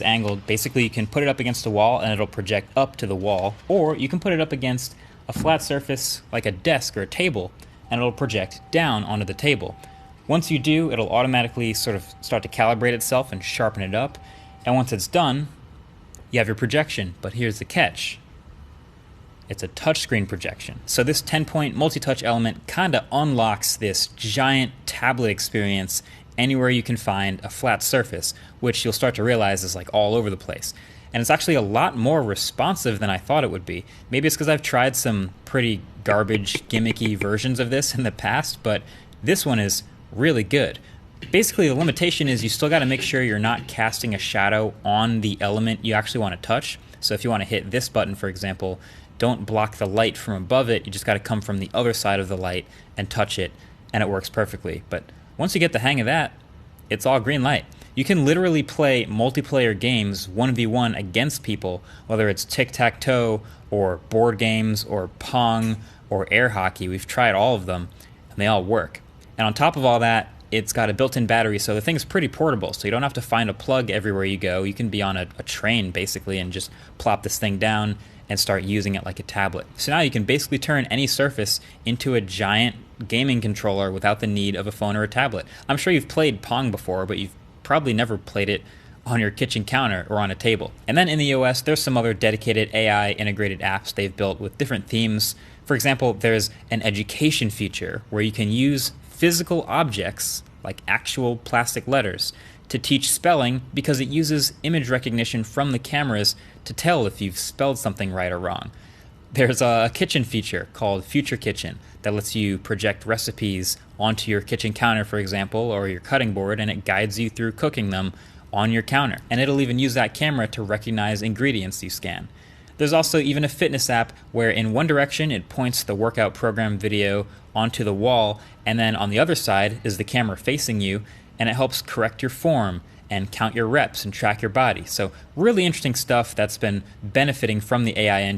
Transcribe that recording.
angled. Basically, you can put it up against a wall and it'll project up to the wall, or you can put it up against a flat surface like a desk or a table and it'll project down onto the table. Once you do, it'll automatically sort of start to calibrate itself and sharpen it up, and once it's done, you have your projection. But here's the catch. It's a touchscreen projection. So this 10-point multi-touch element kind of unlocks this giant tablet experience anywhere you can find a flat surface, which you'll start to realize is like all over the place. And it's actually a lot more responsive than I thought it would be. Maybe it's because I've tried some pretty garbage, gimmicky versions of this in the past, but this one is really good. Basically, the limitation is you still got to make sure you're not casting a shadow on the element you actually want to touch. So if you want to hit this button, for example, don't block the light from above it. You just got to come from the other side of the light and touch it, and it works perfectly. But once you get the hang of that, it's all green light. You can literally play multiplayer games 1v1 against people, whether it's tic-tac-toe or board games or Pong or air hockey. We've tried all of them, and they all work. And on top of all that, it's got a built-in battery, so the thing's pretty portable, so you don't have to find a plug everywhere you go. You can be on a train, basically, and just plop this thing down and start using it like a tablet. So now you can basically turn any surface into a giant gaming controller without the need of a phone or a tablet. I'm sure you've played Pong before, but you've probably never played it on your kitchen counter or on a table. And then in the OS, there's some other dedicated AI integrated apps they've built with different themes. For example, there's an education feature where you can use physical objects, like actual plastic letters, to teach spelling because it uses image recognition from the cameras to tell if you've spelled something right or wrong. There's a kitchen feature called Future Kitchen that lets you project recipes onto your kitchen counter, for example, or your cutting board, and it guides you through cooking them on your counter. And it'll even use that camera to recognize ingredients you scan. There's also even a fitness app where in one direction it points the workout program video onto the wall, and then on the other side is the camera facing you, and it helps correct your form and count your reps and track your body. So really interesting stuff that's been benefiting from the AI engine.